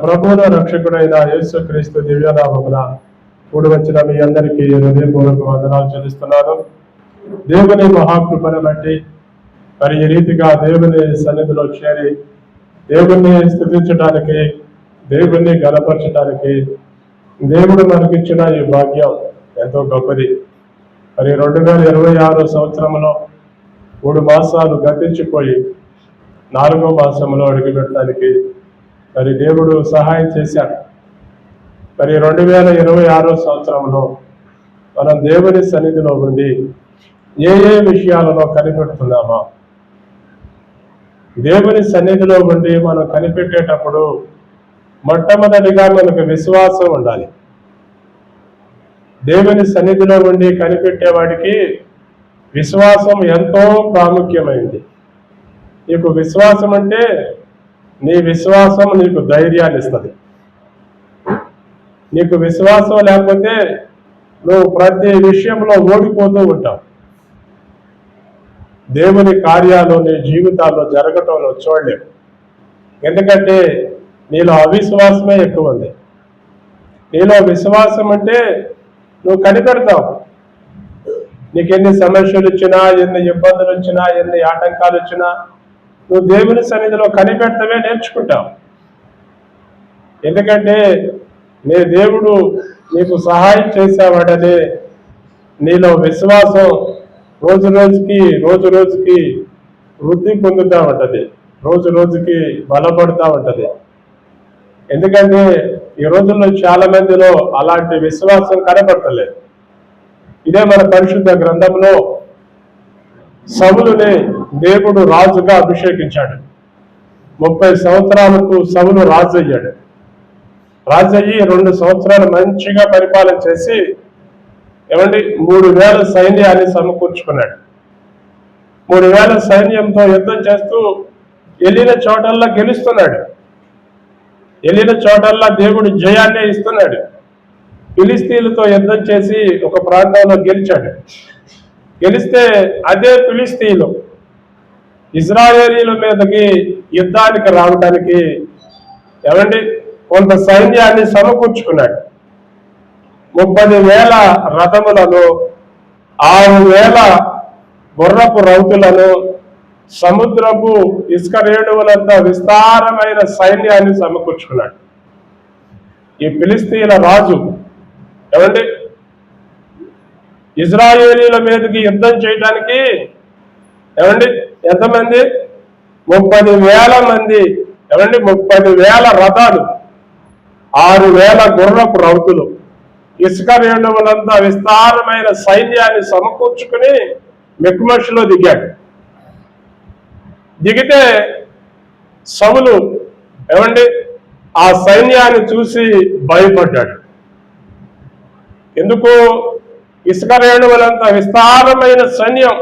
ప్రభువుల రక్షకుడైన యేసుక్రీస్తు దివ్యనామమున కూడి వచ్చిన మీ అందరికీ హృదయపూర్వక వందనాలు చెల్లిస్తున్నాను. దేవుని మహాకృపను బట్టి మరి ఈ రీతిగా దేవుని సన్నిధిలో చేరి దేవుణ్ణి స్తుతించడానికి, దేవుణ్ణి గణపరచడానికి దేవుడు మనకిచ్చిన ఈ భాగ్యం ఎంతో గొప్పది. మరి 2026 సంవత్సరంలో 3 మాసాలు గతించిపోయి 4వ మాసంలో అడుగుపెట్టడానికి మరి దేవుడు సహాయం చేశాడు. మరి 2026 సంవత్సరంలో మనం దేవుని సన్నిధిలో ఉండి ఏ విషయాలలో కనిపెడుతున్నామా? దేవుని సన్నిధిలో ఉండి మనం కనిపెట్టేటప్పుడు మొట్టమొదటిగా మనకు విశ్వాసం ఉండాలి. దేవుని సన్నిధిలో ఉండి కనిపెట్టేవాడికి విశ్వాసం ఎంతో ప్రాముఖ్యమైంది. నీకు విశ్వాసం అంటే నీ విశ్వాసం నీకు ధైర్యాన్ని ఇస్తుంది. నీకు విశ్వాసం లేకపోతే నువ్వు ప్రతి విషయంలో ఓడిపోతూ ఉంటావు. దేవుని కార్యాలు నీ జీవితాల్లో జరగటం నువ్వు చూడలేవు. ఎందుకంటే నీలో అవిశ్వాసమే ఎక్కువ ఉంది. నీలో విశ్వాసం అంటే నువ్వు కనిపెడతావు. నీకు ఎన్ని సమస్యలు వచ్చినా, ఎన్ని ఇబ్బందులు వచ్చినా, ఎన్ని ఆటంకాలు వచ్చినా నువ్వు దేవుని సన్నిధిలో కనిపెడతావే నేర్చుకుంటావు. ఎందుకంటే నీ దేవుడు నీకు సహాయం చేసేవాడనే నీలో విశ్వాసం రోజు రోజుకి వృద్ధి పొందుతూ ఉంటుంది, రోజు రోజుకి బలపడుతూ ఉంటుంది. ఎందుకంటే ఈ రోజుల్లో చాలా మందిలో అలాంటి విశ్వాసం కనపడతలేదు. ఇదే మన పరిశుద్ధ గ్రంథంలో సౌలుని దేవుడు రాజుగా అభిషేకించాడు. 30 సంవత్సరాలకు సౌలు రాజు అయ్యాడు. రాజు అయ్యి 2 సంవత్సరాలు మంచిగా పరిపాలన చేసి 3000 సైన్యాన్ని సమకూర్చుకున్నాడు. 3000 సైన్యంతో యుద్ధం చేస్తూ వెళ్ళిన చోటల్లా గెలుస్తున్నాడు. వెళ్ళిన చోటల్లా దేవుడు జయాన్నే ఇస్తున్నాడు. ఫిలిస్తీన్లతో యుద్ధం చేసి ఒక ప్రాంతంలో గెలిచాడు. గెలిస్తే అదే ఫిలిస్తీన్లు ఇజ్రాయేలీల మీదకి యుద్ధానికి రావడానికి కొంత సైన్యాన్ని సమకూర్చుకున్నాడు. 30,000 రథములను, 6,000 గుర్రపు రౌతులను, సముద్రపు ఇసుక రేణువులంత విస్తారమైన సైన్యాన్ని సమకూర్చుకున్నాడు. ఈ ఫిలిస్తీన్ల రాజు ఇజ్రాయేలీల మీదకి యుద్ధం చేయడానికి ఎంతమంది? 30,000 మంది. 30,000 రథాలు, 6,000 గుర్రపు రౌతులు, ఇసుక రేణువులంతా విస్తారమైన సైన్యాన్ని సమకూర్చుకుని మిక్మషులో దిగాడు. దిగితే సౌలు ఆ సైన్యాన్ని చూసి భయపడ్డాడు. ఎందుకు? ఇసుక రేణువులంతా విస్తారమైన సైన్యం,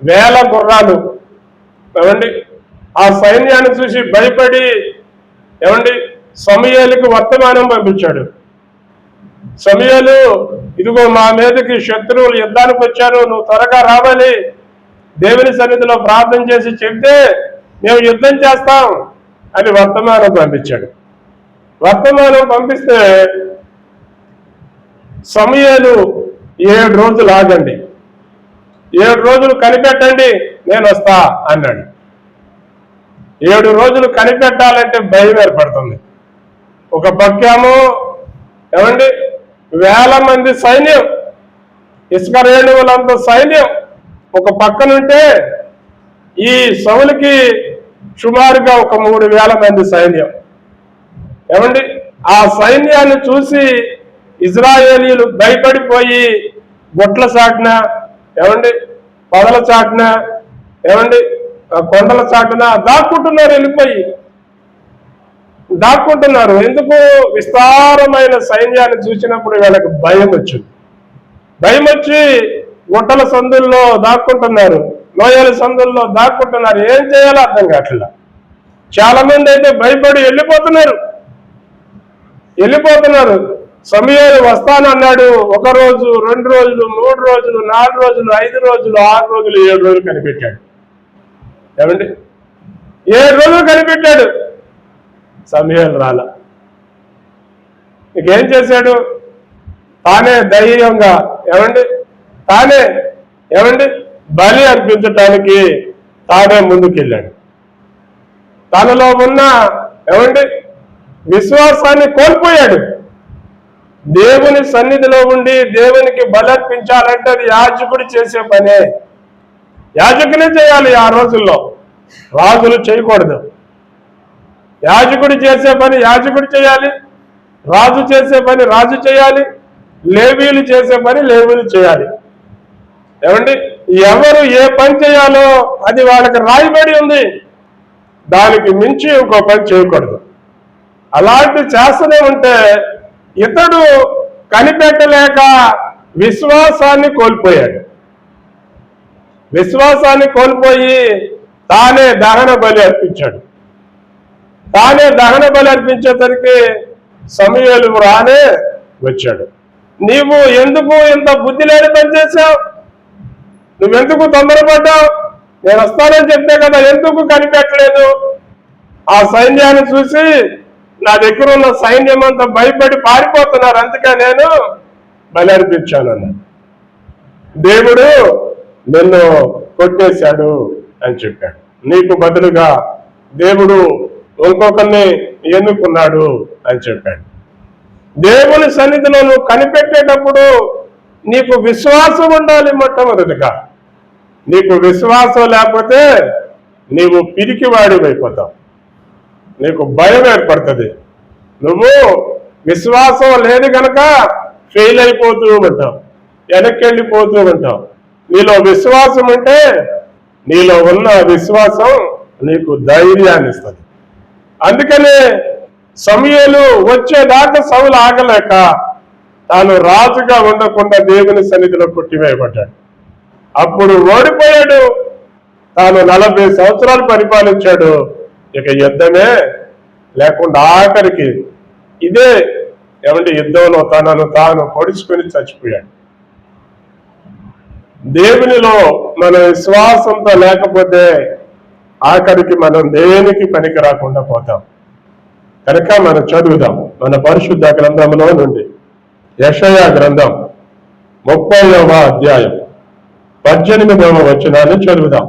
1000 గుర్రాలు. ఆ సైన్యాన్ని చూసి భయపడి సమూయేలుకి వర్తమానం పంపించాడు. సమూయేలు, ఇదిగో మా మీదకి శత్రువులు యుద్ధానికి వచ్చారు, నువ్వు త్వరగా రావాలి, దేవుని సన్నిధిలో ప్రార్థన చేసి చెప్తే మేము యుద్ధం చేస్తాం అని వర్తమానం పంపించాడు. వర్తమానం పంపిస్తే సమూయేలు 7 రోజులు ఆగండి, 7 రోజులు కనిపెట్టండి, నేను వస్తా అన్నాడు. 7 రోజులు కనిపెట్టాలంటే భయం ఏర్పడుతుంది. ఒక పక్కేమో 1000 మంది సైన్యం, ఇసుక రేణువులంత సైన్యం ఒక పక్కనుంటే, ఈ సౌలుకి సుమారుగా ఒక 3,000 మంది సైన్యం. ఆ సైన్యాన్ని చూసి ఇజ్రాయేలీలు భయపడిపోయి గొట్ల చాటున పొదల చాటున కొండల చాటున దాక్కుంటున్నారు. దాక్కుంటున్నారు. ఎందుకు? విస్తారమైన సైన్యాన్ని చూసినప్పుడు వీళ్ళకి భయం వచ్చింది. భయం వచ్చి గుట్టల సందుల్లో దాక్కుంటున్నారు, లోయల సందుల్లో దాక్కుంటున్నారు. ఏం చేయాలో అర్థం కావట్లా. చాలా మంది అయితే భయపడి వెళ్ళిపోతున్నారు. సమూయేలు వస్తానన్నాడు. 1 రోజు, 2 రోజులు, 3 రోజులు, 4 రోజులు, 5 రోజులు, 6 రోజులు, 7 రోజులు కనిపెట్టాడు. 7 రోజులు కనిపెట్టాడు. సమూయేలు రాల. ఇంకేం చేశాడు? తానే ధైర్యంగా ఏమండి బలి అర్పించటానికి తానే ముందుకెళ్ళాడు. తనలో ఉన్న విశ్వాసాన్ని కోల్పోయాడు. దేవుని సన్నిధిలో ఉండి దేవునికి బలర్పించాలంటే అది యాజకుడు చేసే పనే. యాజకునే చేయాలి. ఆ రోజుల్లో రాజులు చేయకూడదు. యాజకుడు చేసే పని యాజకుడు చేయాలి, రాజు చేసే పని రాజు చేయాలి, లేవీలు చేసే పని లేవీలు చేయాలి. ఎవరు ఏ పని చేయాలో అది వాళ్ళకి రాయబడి ఉంది. దానికి మించి ఇంకో పని చేయకూడదు. అలాంటి చేస్తూనే ఉంటే ఇతడు కనిపెట్టలేక విశ్వాసాన్ని కోల్పోయాడు. విశ్వాసాన్ని కోల్పోయి తానే దహన బలి అర్పించాడు. తానే దహన బలి అర్పించేసరికి సమూయేలు రానే వచ్చాడు. నీవు ఎందుకు ఇంత బుద్ధి లేని పని చేశావు? నువ్వెందుకు తొందరపడ్డావు? నేను వస్తానని చెప్తే కదా, ఎందుకు కనిపెట్టలేదు? ఆ సైన్యాన్ని చూసి నా దగ్గర ఉన్న సైన్యం అంతా భయపడి పారిపోతున్నారు, అందుకే నేను బలి అర్పించానన్నాడు. దేవుడు నిన్ను కొట్టేశాడు అని చెప్పాడు. నీకు బదులుగా దేవుడు ఇంకొకరిని ఎన్నుకున్నాడు అని చెప్పాడు. దేవుని సన్నిధిలో నువ్వు కనిపెట్టేటప్పుడు నీకు విశ్వాసం ఉండాలి. మొట్టమొదటిగా నీకు విశ్వాసం లేకపోతే నీవు పిరికివాడివైపోతావు. నీకు భయం ఏర్పడుతుంది. నువ్వు విశ్వాసం లేదు కనుక ఫెయిల్ అయిపోతూ ఉంటావు, వెనక్కి వెళ్ళిపోతూ ఉంటావు. నీలో విశ్వాసం ఉంటే నీలో ఉన్న విశ్వాసం నీకు ధైర్యాన్ని ఇస్తుంది. అందుకనే సమూయేలు వచ్చేదాకా సౌలు ఆగలేక తాను రాజుగా ఉండకుండా దేవుని సన్నిధిలో కొట్టివేయబడ్డాడు. అప్పుడు ఓడిపోయాడు. తాను 40 సంవత్సరాలు పరిపాలించాడు. ఇక యుద్ధమే లేకుండా ఆఖరికి ఇదే యుద్ధంలో తనను తాను పొడుచుకొని చచ్చిపోయాడు. దేవునిలో మన విశ్వాసంతో లేకపోతే ఆఖరికి మనం దేనికి పనికి రాకుండా పోతాం. కనుక మనం చదువుదాం మన పరిశుద్ధ గ్రంథంలో నుండి యెషయా గ్రంథం 30వ అధ్యాయం 18వ వచనాన్ని చదువుదాం.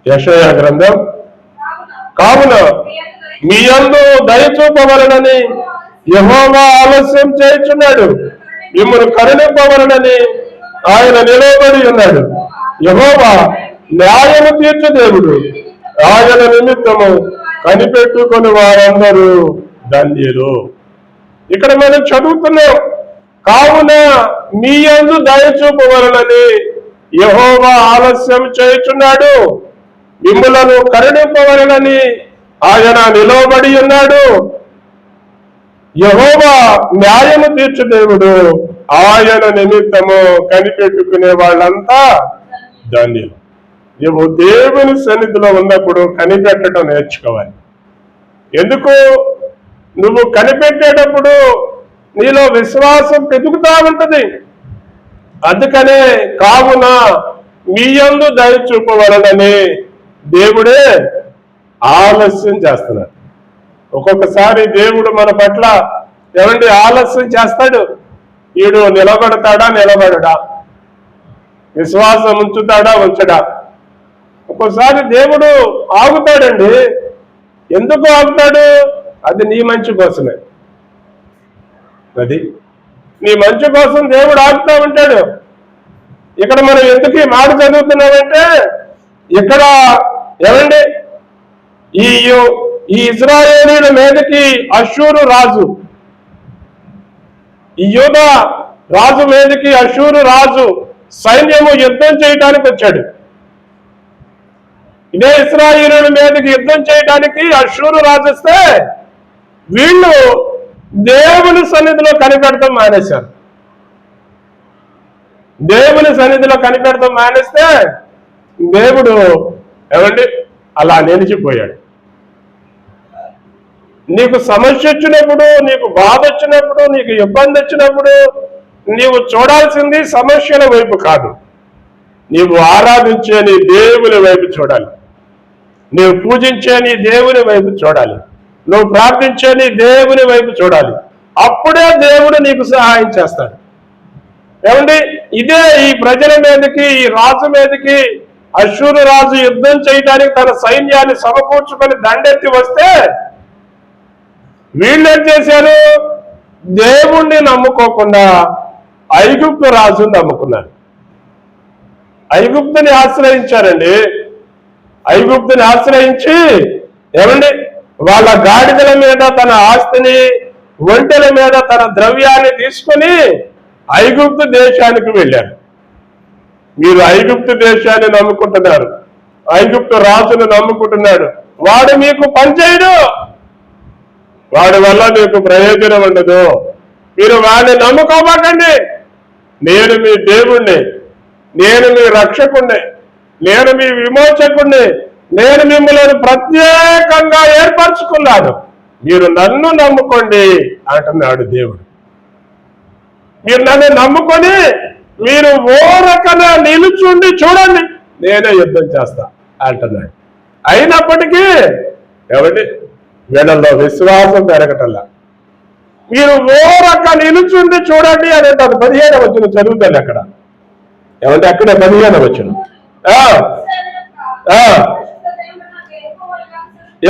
యెషయా గ్రంథం, కావున మీ యందు దయ చూపవలనని యెహోవా ఆలస్యం చేయుచున్నాడు, మిమ్మల్ని కరుణింపవలనని ఆయన నిలబడి ఉన్నాడు. యెహోవా న్యాయము తీర్చు దేవుడు, ఆయన నిమిత్తము కనిపెట్టుకుని వారందరూ ధన్యులు. ఇక్కడ మనం చదువుతున్నాం, కావున మీ యందు దయ చూపవలనని యెహోవా ఆలస్యం చేయుచున్నాడు, మిమ్ములను కరుణింపవలనని ఆయన నిలవబడి ఉన్నాడు. యెహోవా న్యాయము తీర్చు దేవుడు, ఆయన నిమిత్తము కనిపెట్టుకునే వాళ్ళంతా ధన్యులు. నువ్వు దేవుని సన్నిధిలో ఉన్నప్పుడు కనిపెట్టడం నేర్చుకోవాలి. ఎందుకు? నువ్వు కనిపెట్టేటప్పుడు నీలో విశ్వాసం పెరుగుతా ఉంటుంది. అందుకనే కావున మీ యందు దయ చూపవలనని దేవుడే ఆలస్యం చేస్తున్నాడు. ఒక్కొక్కసారి దేవుడు మన పట్ల ఆలస్యం చేస్తాడు. వీడు నిలబడతాడా నిలబడడా, విశ్వాసం ఉంచుతాడా ఉంచడా. ఒక్కోసారి దేవుడు ఆగుతాడండి. ఎందుకు ఆగుతాడు? అది నీ మంచి కోసమే. అది నీ మంచి కోసం దేవుడు ఆగుతూ ఉంటాడు. ఇక్కడ మనం ఎందుకు ఈ మాట చదువుతున్నామంటే, ఇక్కడ ఈ ఇశ్రాయేలీయుల మీదకి అష్షూరు రాజు, ఈ యూదా రాజు మీదకి అష్షూరు రాజు సైన్యము యుద్ధం చేయడానికి వచ్చాడు. ఇదే ఇశ్రాయేలీయుల మీదకి యుద్ధం చేయడానికి అష్షూరు రాజు వస్తే వీళ్ళు దేవుని సన్నిధిలో కనిపెడతాం మానేశారు. దేవుని సన్నిధిలో కనిపెడతాం మానేస్తే దేవుడు అలా నిలిచిపోయాడు. నీకు సమస్య వచ్చినప్పుడు, నీకు బాధ వచ్చినప్పుడు, నీకు ఇబ్బంది వచ్చినప్పుడు నీవు చూడాల్సింది సమస్యల వైపు కాదు, నీవు ఆరాధించే నీ దేవుని వైపు చూడాలి. నీవు పూజించే నీ దేవుని వైపు చూడాలి. నువ్వు ప్రార్థించే నీ దేవుని వైపు చూడాలి. అప్పుడే దేవుడు నీకు సహాయం చేస్తాడు. ఏమండి, ఇదే ఈ ప్రజల మీదకి, ఈ రాజు మీదకి అశ్షూరు రాజు యుద్ధం చేయడానికి తన సైన్యాన్ని సమకూర్చుకొని దండెత్తి వస్తే వీళ్ళేం చేశారు? దేవుణ్ణి నమ్ముకోకుండా ఐగుప్తు రాజుని నమ్ముకున్నారు. ఐగుప్తుని ఆశ్రయించారండి. ఐగుప్తుని ఆశ్రయించి ఏమండి వాళ్ళ గాడిదల మీద తన ఆస్తిని, ఒంటెల మీద తన ద్రవ్యాన్ని తీసుకుని ఐగుప్తు దేశానికి వెళ్ళారు. మీరు ఐగుప్తు దేశాన్ని నమ్ముకుంటున్నారు, ఐగుప్తు రాజును నమ్ముకుంటున్నాడు. వాడు మీకు పనిచేయడు, వాడి వల్ల మీకు ప్రయోజనం ఉండదు. మీరు వాడిని నమ్ముకోమాకండి. నేను మీ దేవుణ్ణి, నేను మీ రక్షకుణ్ణి, నేను మీ విమోచకుణ్ణి, నేను మిమ్మల్ని ప్రత్యేకంగా ఏర్పరచుకున్నాను, మీరు నన్ను నమ్ముకోండి అంటున్నాడు దేవుడు. మీరు నన్ను నమ్ముకొని మీరు ఓరకన నిలుచుండి చూడండి, నేనే యుద్ధం చేస్తా అంటున్నాడు. అయినప్పటికీ ఏమండి వీళ్ళలో విశ్వాసం పెరగటల్లా. మీరు ఓరక నిలుచుండి చూడండి అని అంటారు. 15వ వచనం చదువుతాను అక్కడ. ఏమంటే అక్కడే 15వ వచనం.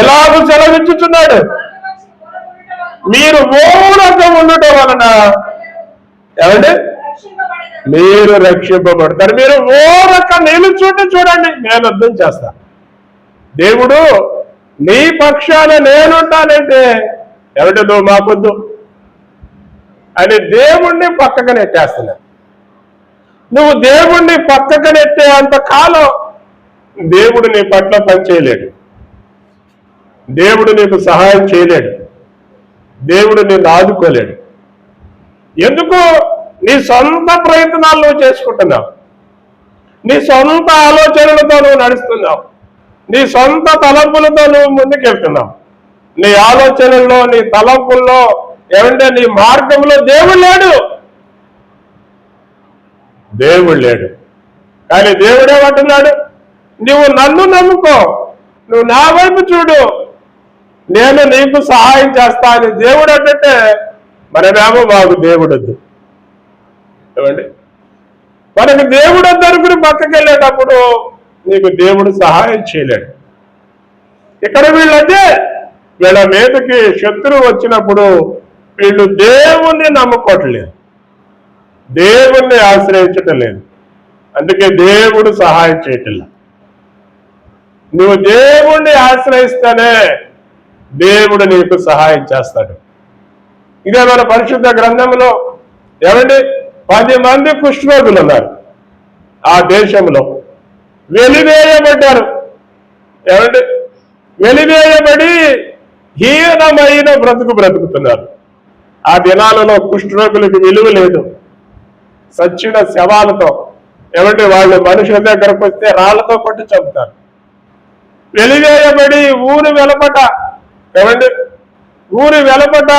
ఎలాగూ సెలవిచ్చుచున్నాడు, మీరు ఓరక ఉండటం వలన ఏమంటే మీరు రక్షింపబడతారు. మీరు ఓరక నిలుచుండి చూడండి, నేను యుద్ధం చేస్తా. దేవుడు నీ పక్షాన నేనుంటానంటే ఏమంటే నువ్వు మాకొద్దు అని దేవుణ్ణి పక్కకు నెట్టేస్తున్నావు. నువ్వు దేవుణ్ణి పక్కకు నెట్టే అంతకాలం దేవుడు నీ పట్ల పనిచేయలేడు, దేవుడు నీకు సహాయం చేయలేడు, దేవుడు నిన్ను ఆదుకోలేడు. ఎందుకు? నీ సొంత ప్రయత్నాలు నువ్వు చేసుకుంటున్నావు, నీ సొంత ఆలోచనలతో నువ్వు నడుస్తున్నావు, నీ సొంత తలంపులతో నువ్వు ముందుకెళ్తున్నావు. నీ ఆలోచనల్లో, నీ తలంపుల్లో ఏమంటే నీ మార్గంలో దేవుడు లేడు, దేవుడు లేడు. కానీ దేవుడేమంటున్నాడు? నువ్వు నన్ను నమ్ముకో, నువ్వు నా వైపు చూడు, నేను నీకు సహాయం చేస్తా అని దేవుడు అంటే మనమేమో మాకు దేవుడు వద్దు. ఏమండి, మనకు దేవుడు వద్దు అనుకుని పక్కకి వెళ్ళేటప్పుడు నీకు దేవుడు సహాయం చేయలేడు. ఇక్కడ వీళ్ళంటే వీళ్ళ మీదకి శత్రువు వచ్చినప్పుడు వీళ్ళు దేవుణ్ణి నమ్ముకోవట్లేదు, దేవుణ్ణి ఆశ్రయించటం లేదు. అందుకే దేవుడు సహాయం చేయటం. నువ్వు దేవుణ్ణి ఆశ్రయిస్తేనే దేవుడు నీకు సహాయం చేస్తాడు. ఇదే మన పరిశుద్ధ గ్రంథంలో ఏమండి 10 మంది కుష్ఠరోగులు ఉన్నారు. ఆ దేశంలో వెలివేయబడ్డారు. ఏమండి వెలివేయబడి హీనమైన బ్రతుకుతున్నారు. ఆ దినాలలో కుష్ఠరోగులకు విలువ లేదు. సచ్చిన శవాలతో ఏమంటే వాళ్ళు మనుషుల దగ్గరకు వస్తే రాళ్లతో కొట్టి చంపుతారు. వెలివేయబడి ఊరు వెలపట ఏమండి ఊరి వెలపట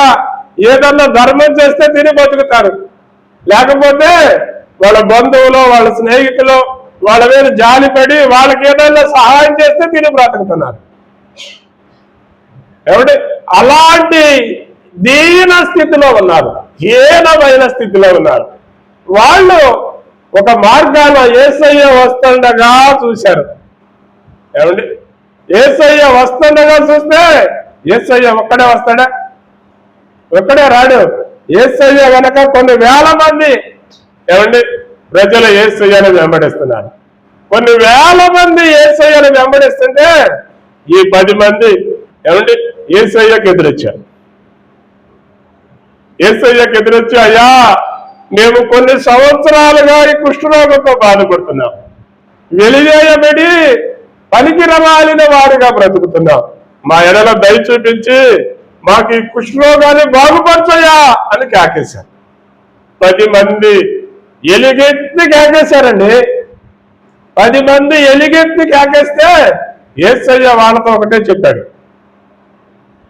ఏదన్నా ధర్మం చేస్తే తిని బతుకుతారు, లేకపోతే వాళ్ళ బంధువులు, వాళ్ళ స్నేహితులు వాళ్ళ మీద జాలిపడి వాళ్ళకి ఏదైనా సహాయం చేస్తే తిని బ్రతుకుతున్నారు. ఏమంటే అలాంటి దీన స్థితిలో ఉన్నారు, హీనమైన స్థితిలో ఉన్నారు. వాళ్ళు ఒక మార్గాన యేసయ్య వస్తుండగా చూశారు. ఏమండి యేసయ్య వస్తుండగా చూస్తే యేసయ్య ఒక్కడే వస్తాడా? ఒక్కడే రాడు. యేసయ్య కనుక కొన్ని వేల మంది ఏమండి ప్రజలు యేసయ్యను వెంబడిస్తున్నారు. కొన్ని వేల మంది యేసయ్యను వెంబడిస్తుంటే ఈ 10 మంది ఏమండి యేసయ్యకు ఎదురొచ్చారు. యేసయ్యకు ఎదురొచ్చి, అయ్యా మేము కొన్ని సంవత్సరాలుగా ఈ కుష్ఠరోగంతో బాధపడుతున్నాం, వెలివేయబడి పనికి రమాలిన వారిగా బ్రతుకుతున్నాం, మా ఎడల దయ చూపించి మాకు ఈ కుష్ఠరోగాన్ని బాగుపరచయ్యా అని కేకేశారు. 10 మంది ఎలుగెత్తి కేకేశారండి. 10 మంది ఎలుగెత్తి కేకేస్తే యేసయ్య వాళ్ళతో ఒకటే చెప్పాడు,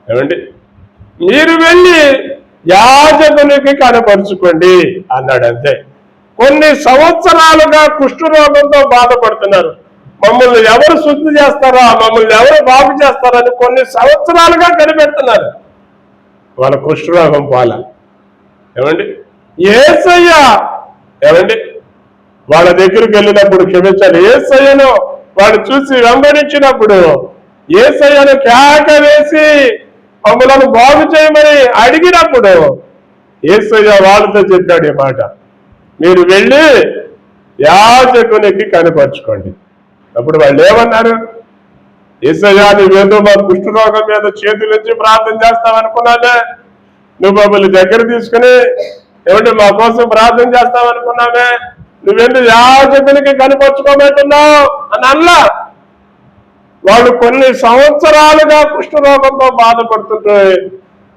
ఏమండి మీరు వెళ్ళి యాజకునికి కనపరుచుకోండి అన్నాడు. అంతే. కొన్ని సంవత్సరాలుగా కుష్ఠరోగంతో బాధపడుతున్నారు. మమ్మల్ని ఎవరు శుద్ధి చేస్తారా, మమ్మల్ని ఎవరు బాగు చేస్తారని కొన్ని సంవత్సరాలుగా కనిపెడుతున్నారు. వాళ్ళ కుష్ఠరోగం పాల. ఏమండి యేసయ్య ఏమండి వాళ్ళ దగ్గరికి వెళ్ళినప్పుడు క్షమించాలి. యేసయ్యను వాడు చూసి వెంబడించినప్పుడు యేసయ్యను కేక వేసి మమ్మలను బాగు చేయమని అడిగినప్పుడు యేసయ్య వాళ్ళతో చెప్పాడు ఈ మాట, మీరు వెళ్ళి యాజకునికి కనపరుచుకోండి. అప్పుడు వాళ్ళు ఏమన్నారు, యేసయ్య నువ్వేదో మా కుష్ఠరోగం మీద చేతులెత్తి ప్రార్థన చేస్తావనుకున్నానే, నువ్వు మమ్మల్ని దగ్గర తీసుకుని ఏమంటే మా కోసం ప్రార్థన చేస్తావనుకున్నామే, నువ్వెందుకు యాజకునికి కనపరుచుకోమంటున్నావు అని అన్నా. వాళ్ళు కొన్ని సంవత్సరాలుగా కుష్ఠరోగంతో బాధపడుతుంటే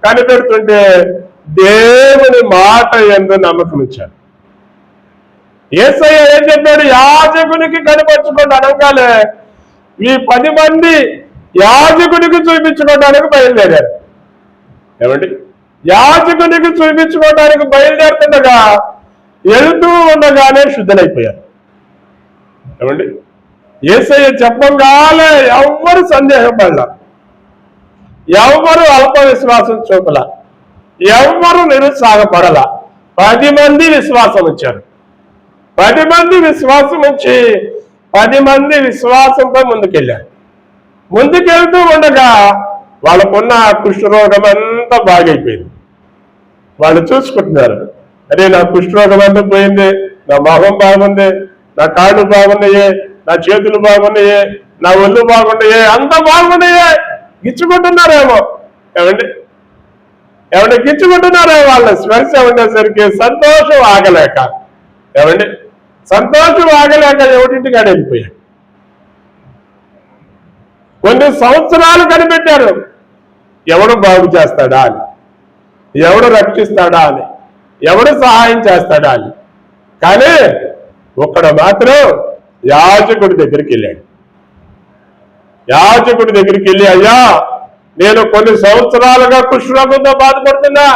కనిపెడుతుంటే దేవుని మాట యందు నమ్మకం ఇచ్చారు. యేసయ్య ఏం చెప్పాడు, యాజకునికి కనపరుచుకోండి అనగానే ఈ 10 మంది యాజకునికి చూపించుకోవడానికి బయలుదేరారు. ఏమండి యాజకునికి చూపించుకోవడానికి బయలుదేరుతుండగా వెళ్తూ ఉండగానే శుద్ధులైపోయారు. ఏమండి యేసయ్య చెప్పగానే ఎవ్వరు సందేహపడలా, ఎవ్వరు అల్ప విశ్వాసం చూపల, ఎవ్వరు నిరుత్సాహపడల. 10 మంది విశ్వాసం వచ్చారు. 10 మంది విశ్వాసం వచ్చి 10 మంది విశ్వాసంతో ముందుకెళ్ళారు. ముందుకెళ్తూ ఉండగా వాళ్ళకున్న కుష్ఠరోగం అంతా బాగైపోయింది. వాళ్ళు చూసుకుంటున్నారు, అరే నా కుష్ఠరోగం అంతా పోయింది, నా మొహం బాగుంది, నా కాళ్ళు బాగున్నాయే, నా చేతులు బాగున్నాయే, నా ఒళ్ళు బాగున్నాయే, అంత బాగున్నాయే, గిచ్చుకుంటున్నారేమో. ఏమంటే గిచ్చుకుంటున్నారే. వాళ్ళ స్పర్శ ఉండేసరికి సంతోషం ఆగలేక సంతోషం ఆగలేక ఎవరింటికి వెళ్ళిపోయాడు. కొన్ని సంవత్సరాలు కనిపెట్టారు, ఎవడు బాగు చేస్తాడా అని, ఎవడు రక్షిస్తాడా అని, ఎవడు సహాయం చేస్తాడా అని. కానీ ఒక్కడ మాత్రం యాజకుడి దగ్గరికి వెళ్ళాడు. యాజకుడి దగ్గరికి వెళ్ళి, అయ్యా నేను కొన్ని సంవత్సరాలుగా కుష్ఠరోగంతో బాధపడుతున్నా,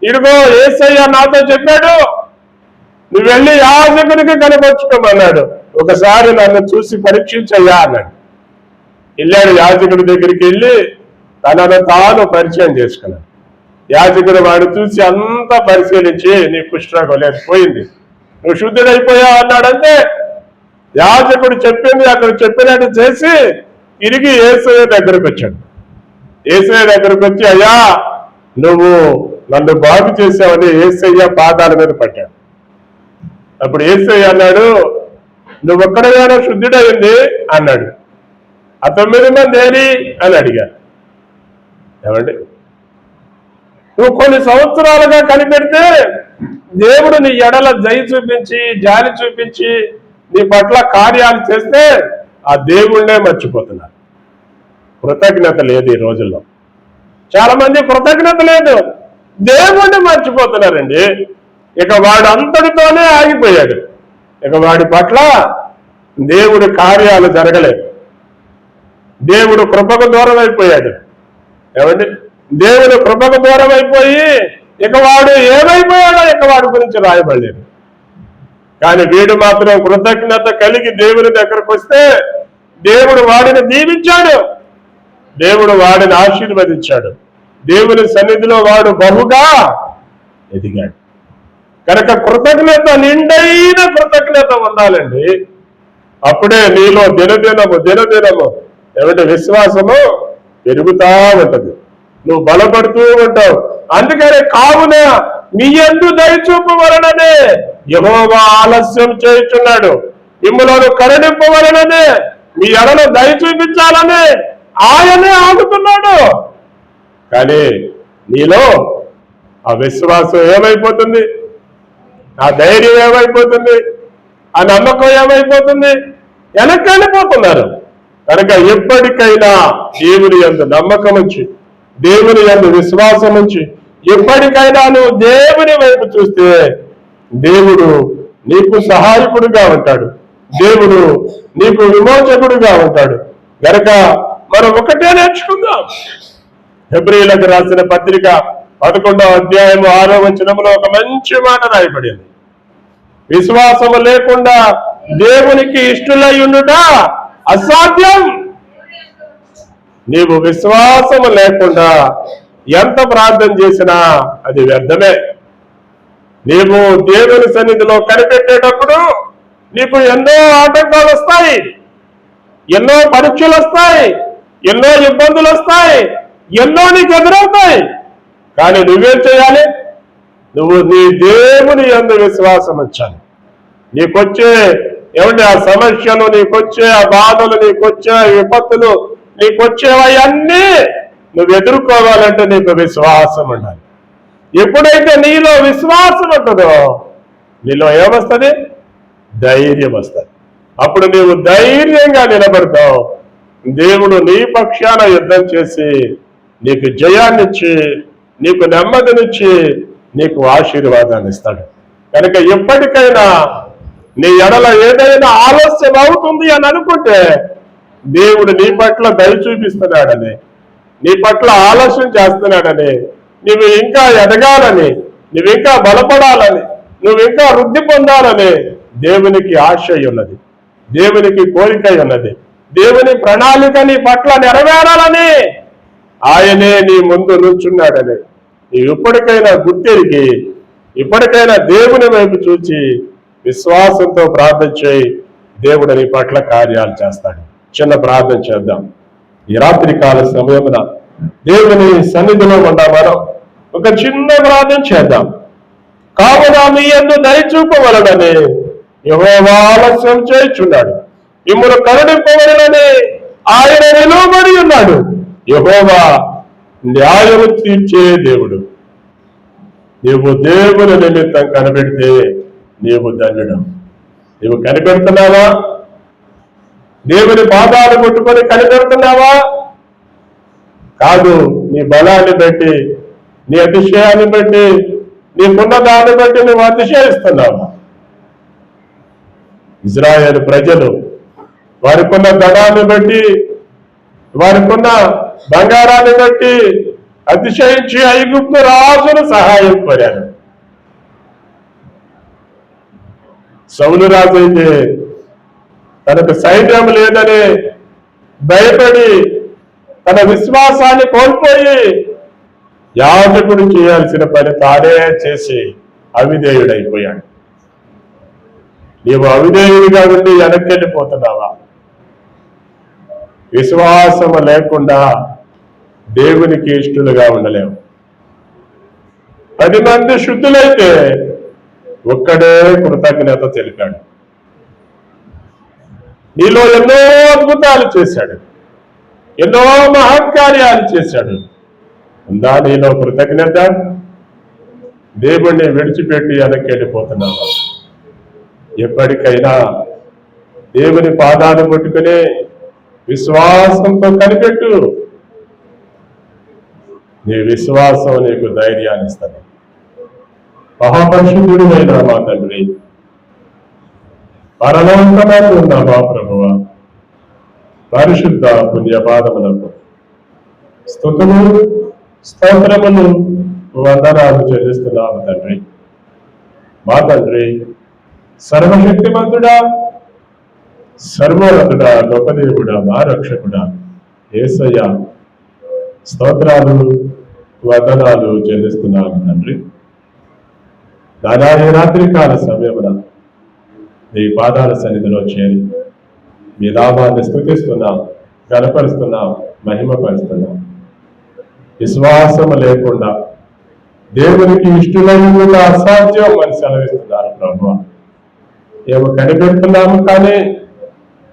ఇదిగో యేసయ్య నాతో చెప్పాడు నువ్వు వెళ్ళి యాజకునికి కనపరుచుకోమన్నాడు, ఒకసారి నన్ను చూసి పరీక్షించయ్యా అన్నాడు. వెళ్ళాడు యాజకుడి దగ్గరికి వెళ్ళి తనను తాను పరిచయం చేసుకున్నాడు. యాజకుడు వాడు చూసి అంతా పరిశీలించి నీ కుష్ఠరోగం లేదు, పోయింది, నువ్వు శుద్ధుడైపోయావు అన్నాడంటే యాజకుడు చెప్పింది అక్కడ చెప్పినట్టు చేసి తిరిగి యేసయ్య దగ్గరకు వచ్చాడు. యేసయ్య దగ్గరకు వచ్చి, అయ్యా నువ్వు నన్ను బాగు చేసావని యేసయ్య పాదాల మీద పడ్డాడు. అప్పుడు యేసయ్య అన్నాడు, నువ్వు ఒక్కడగానో శుద్ధుడైంది అన్నాడు. ఆ 9 మంది ఏరి అని అడిగారు. ఏమండి నువ్వు కొన్ని సంవత్సరాలుగా కనిపెడితే దేవుడు నీ ఎడల దయ చూపించి జాలి చూపించి నీ పట్ల కార్యాలు చేస్తే ఆ దేవుణ్ణే మర్చిపోతున్నారు. కృతజ్ఞత లేదు ఈ రోజుల్లో. చాలా మంది కృతజ్ఞత లేదు, దేవుణ్ణి మర్చిపోతున్నారండి. ఇక వాడు అంతటితోనే ఆగిపోయాడు. ఇక వాడి పట్ల దేవుడి కార్యాలు జరగలేదు. దేవుడు కృపకు దూరం అయిపోయాడు. ఏమండి దేవుడు కృపకు దూరం అయిపోయి ఇక వాడు ఏమైపోయాడో ఇక వాడి గురించి రాయబడలేదు. కానీ వీడు మాత్రం కృతజ్ఞత కలిగి దేవుని దగ్గరకు వస్తే దేవుడు వాడిని దీవించాడు, దేవుడు వాడిని ఆశీర్వదించాడు, దేవుని సన్నిధిలో వాడు బహుగా ఎదిగాడు. కనుక కృతజ్ఞత, నిండైన కృతజ్ఞత ఉండాలండి. అప్పుడే నీలో దినదినము ఏమంటే విశ్వాసము పెరుగుతా ఉంటది, నువ్వు బలపడుతూ ఉంటావు. అందుకనే కావున మీ యందు దయచూపవలననే యెహోవా ఆలస్యం చేయుచున్నాడు, మిమ్మలను కరుణింపవలననే మీ ఎడల దయ చూపించాలని ఆయనే ఆగుతున్నాడు. కానీ నీలో ఆ విశ్వాసం ఏమైపోతుంది, ఆ ధైర్యం ఏమైపోతుంది, ఆ నమ్మకం ఏమైపోతుంది, వెనక్కిపోతున్నారు. కనుక ఎప్పటికైనా దేవుని యందు నమ్మకం ఉంచి, దేవుని యందు విశ్వాసం ఉంచి, ఎప్పటికైనా నువ్వు దేవుని వైపు చూస్తే దేవుడు నీకు సహాయకుడిగా ఉంటాడు, దేవుడు నీకు విమోచకుడిగా ఉంటాడు. గనక మనం ఒకటే నేర్చుకుందాం. హెబ్రీయులకు రాసిన పత్రిక 11వ అధ్యాయము 6వ వచనంలో ఒక మంచి మాట రాయబడింది. విశ్వాసము లేకుండా దేవునికి ఇష్టలై ఉండుట అసాధ్యం. నీవు విశ్వాసము లేకుండా ఎంత ప్రార్థన చేసినా అది వ్యర్థమే. నీవు దేవుని సన్నిధిలో కనిపెట్టేటప్పుడు నీకు ఎన్నో ఆటంకాలు వస్తాయి, ఎన్నో పరీక్షలు వస్తాయి, ఎన్నో ఇబ్బందులు వస్తాయి, ఎన్నో నీకు ఎదురవుతాయి. కానీ నువ్వేం చేయాలి? నువ్వు నీ దేవుని యందు విశ్వాసం ఉంచాలి. నీకొచ్చే ఆ సమస్యలు, నీకొచ్చే ఆ బాధలు, నీకొచ్చే విపత్తులు, నీకొచ్చేవన్నీ నువ్వు ఎదుర్కోవాలంటే నీకు విశ్వాసం ఉండాలి. ఎప్పుడైతే నీలో విశ్వాసం ఉంటుందో నీలో ఏమొస్తుంది? ధైర్యం వస్తుంది. అప్పుడు నీవు ధైర్యంగా నిలబడతావు. దేవుడు నీ పక్షాన యుద్ధం చేసి నీకు జయాన్నిచ్చి, నీకు నెమ్మదినిచ్చి, నీకు ఆశీర్వాదాన్ని ఇస్తాడు. కనుక ఎప్పటికైనా నీ ఎడల ఏదైనా ఆలస్యం అవుతుంది అని అనుకుంటే దేవుడు నీ పట్ల దయ చూపిస్తున్నాడని, నీ పట్ల ఆలస్యం చేస్తున్నాడని, నువ్వు ఇంకా ఎదగాలని, నువ్వు ఇంకా బలపడాలని, నువ్వు ఇంకా వృద్ధి పొందాలని దేవునికి ఆశ ఉన్నది, దేవునికి కోరిక ఉన్నది, దేవుని ప్రణాళిక నీ పట్ల నెరవేరాలని ఆయనే నీ ముందు నుంచున్నాడని నీవు ఇప్పటికైనా గుర్తెరిగి, ఇప్పటికైనా దేవుని వైపు చూచి విశ్వాసంతో ప్రార్థన చేయి. దేవుడు నీ పట్ల కార్యాలు చేస్తాడు. చిన్న ప్రార్థన చేద్దాం. ఈ రాత్రి కాల సమయమున దేవుని సన్నిధిలో ఉన్న మనం ఒక చిన్న ప్రార్థన చేద్దాం. కావున మీ యందు దయ చూపవలనని యెహోవా ఆలస్యం చేయుచున్నాడు, మిమ్మును కరుణింపవలనని ఆయన నిలువబడి ఉన్నాడు. యెహోవా న్యాయము తీర్చే దేవుడు. నీవు దేవుని నిమిత్తం కనిపెడితే నీవు ధన్యుడు. నీవు కనిపెడుతున్నావా? దేవుని పాదాలు కొట్టుకొని కనిపెడుతున్నావా? కాదు, నీ బలాన్ని బట్టి, నీ అతిశయాన్ని బట్టి, నీకున్న దాన్ని బట్టి నువ్వు అతిశయిస్తున్నావా? ఇజ్రాయేలు ప్రజలు వారికున్న ధనాన్ని బట్టి, వారికున్న బంగారాన్ని బట్టి అతిశయించి ఐగుప్తు రాజును సహాయం కోరారు. సౌలు రాజు అయితే తనకు సైన్యం లేదని భయపడి తన విశ్వాసాన్ని కోల్పోయి యాజకుడు చేయాల్సిన పని తానే చేసి అవిధేయుడైపోయాడు. నీవు అవిధేయుడిగా ఉండి వెనక్కి వెళ్ళిపోతున్నావా? విశ్వాసము లేకుండా దేవునికి ఇష్టలుగా ఉండలేవు. 10 మంది శుద్ధులైతే ఒక్కడే కృతజ్ఞత తెలిపాడు. నీలో ఎన్నో అద్భుతాలు చేశాడు, ఎన్నో మహత్కార్యాలు చేశాడు. ఉందా నీలో కృతజ్ఞత? దేవుణ్ణి విడిచిపెట్టి వెనక్కి వెళ్ళిపోతున్నావా? ఎప్పటికైనా దేవుని పాదాలు పట్టుకుని విశ్వాసంతో కనిపెట్టు. నీ విశ్వాసం నీకు ధైర్యాన్ని ఇస్తుంది. మహాపరిశుద్ధుడు అయిన మా తండ్రి, పరలోకమైన ఉన్న మా ప్రభువా, పరిశుద్ధ పుణ్యపాదములకు స్తుతులు స్తోత్రములు వందనాలు చెల్లిస్తున్నాము తండ్రి. మా తండ్రి, సర్వశక్తిమంతుడా, సర్వోన్నతుడా, గొప్ప దేవుడా, మా రక్షకుడా యేసయ్య, స్తోత్రాలు వందనాలు చెల్లిస్తున్నాము తండ్రి. దాదాపు రాత్రికాల సమయమున నీ పాదాల సన్నిధిలో చేరి మీ నామాన్ని స్తుతిస్తున్నాం, గణపరుస్తున్నాం, మహిమపరుస్తున్నాం. విశ్వాసము లేకుండా దేవునికి ఇష్టమైన అసాధ్యం అని సెలవిస్తున్నారు ప్రభు. ఏమో కనిపెడుతున్నాము కానీ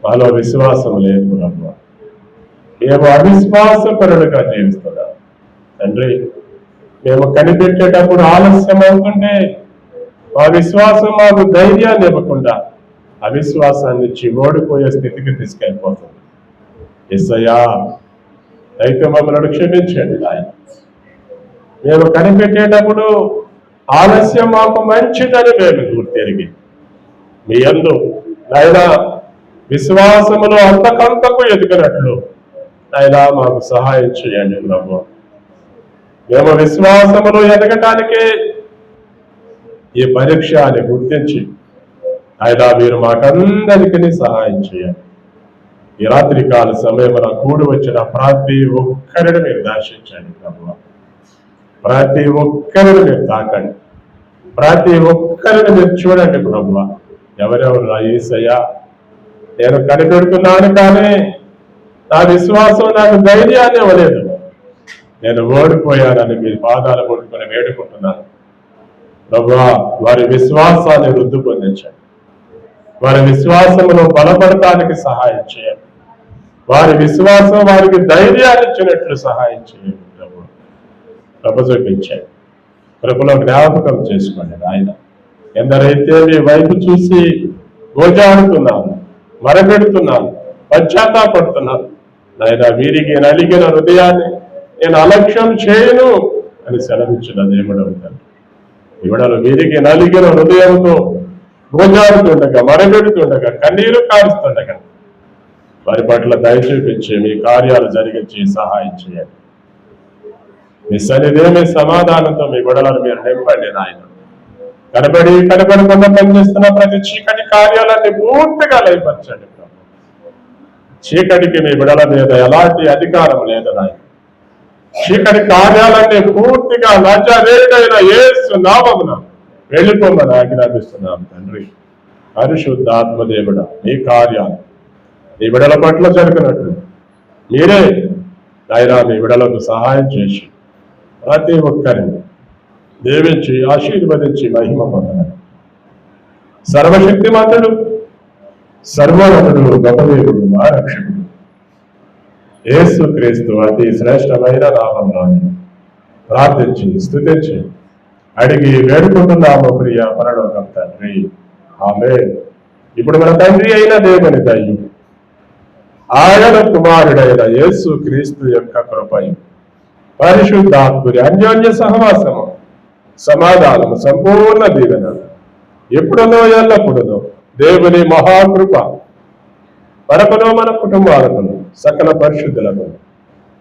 మాలో విశ్వాసం లేదు ప్రభు. ఏమో అవిశ్వాసపరుడుగా జీవిస్తున్నాం తండ్రి. మేము కనిపెట్టేటప్పుడు ఆలస్యం అవుతుంటే ఆ విశ్వాసం మాకు ధైర్యాన్ని ఇవ్వకుండా అవిశ్వాసాన్ని ఇచ్చి ఓడిపోయే స్థితికి తీసుకెళ్ళిపోతుంది. యేసయ్యా, అయితే మమ్మల్ని క్షమించండి ఆయన. మేము కనిపెట్టేటప్పుడు ఆలస్యం మాకు మంచిదని మేము గుర్తెరిగి మీ యందు ఆయన విశ్వాసములో అంతకంతకు ఎదిగినట్లు ఆయన మాకు సహాయం చేయండి ప్రభు. మేము విశ్వాసములో ఎదగటానికి ఈ పరీక్ష అని గుర్తించి ఆయన మీరు మాకందరికీ సహాయం చేయండి. ఈ రాత్రి కాల సమయమున కూడి వచ్చిన ప్రతి ఒక్కరిని మీరు దర్శించండి ప్రభువా. ప్రతి ఒక్కరిని మీరు తాకండి, ప్రతి ఒక్కరిని మీరు చూడండి ప్రభువా. ఎవరెవరు నా యేసయ్యా, నేను కనిపెడుతున్నాను కానీ నా విశ్వాసం నాకు ధైర్యాన్ని ఇవ్వలేదు, నేను ఓడిపోయానని మీ పాదాలు పట్టుకొని వేడుకుంటున్నాను ప్రభువా. వారి విశ్వాసాన్ని వృద్ధి పొందించండి, వారి విశ్వాసమును బలపడటానికి సహాయం చేయండి, వారి విశ్వాసం వారికి ధైర్యాన్ని ఇచ్చినట్లు సహాయం చేయండి ప్రభు. కృప చూపించండి, కృపలో జ్ఞాపకం చేసుకోండి నాయన. ఎందరైతే మీ వైపు చూసి గోజాడుతున్నాను, మరపెడుతున్నాను, పశ్చాత్తాపడుతున్నాను నాయన, వీరికి నలిగిన హృదయాన్ని నేను అలక్ష్యం చేయను అని సెలవిచ్చిన దేవుడు అవుతాను. ఇవిడలు వీరికి నలిగిన హృదయంతో గోజాడుతుండగా, మరపెడుతుండగా, కన్నీరు కారుస్తుండగా వారి పట్ల దయ చూపించి మీ కార్యాలు జరిగించి సహాయం చేయండి. మీ సన్నిధి, మీ సమాధానంతో మీ గొడవలను మీరు నింపండి నాయన. కనబడకుండా పనిచేస్తున్న ప్రతి చీకటి కార్యాలన్నీ పూర్తిగా లయపరచండి. చీకటికి మీ బిడల మీద ఎలాంటి అధికారం లేదు నాయన. చీకటి కార్యాలన్నీ పూర్తిగా నజరేయుడైన యేసు నామమున వెళ్ళిపోమని ఆజ్ఞాపిస్తున్నాం తండ్రి. పరిశుద్ధాత్మదేవుడ, మీ కార్యాలు మీ బిడల పట్ల జరిగినట్లు మీరే నాయన మీ బిడలకు సహాయం చేసి ప్రతి ఒక్కరిని దీవించి ఆశీర్వదించి మహిమ పొందనండి. సర్వశక్తిమంతుడు, సర్వోన్నతుడు, గొప్పదేవుడు, మా రక్షకుడు యేసు క్రీస్తు అతి శ్రేష్టమైన నామములో ప్రార్థించి స్తుతించి అడిగి వేడుకుంటున్నాము ప్రియ పరలోకం తండ్రి, ఆమేన్. ఇప్పుడు మన తండ్రి అయిన దేవుని దయ, ఆయన కుమారుడైన యేసు క్రీస్తు యొక్క కృపయు, పరిశుద్ధాత్ముడి అన్యోన్య సహవాసము, సమాధానము, సంపూర్ణ దీవెన ఎప్పుడునో ఎల్లప్పుడునో దేవుని మహాకృప మనకును మన కుటుంబాలకును సకల పరిశుద్ధులను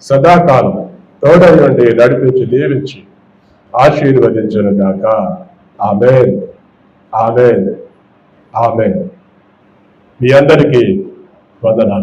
సదాకాలం తోడై నుండి నడిపించి దీవించి ఆశీర్వదించును గాక. ఆమేన్, ఆమేన్, ఆమేన్. మీ అందరికీ వందనాలు.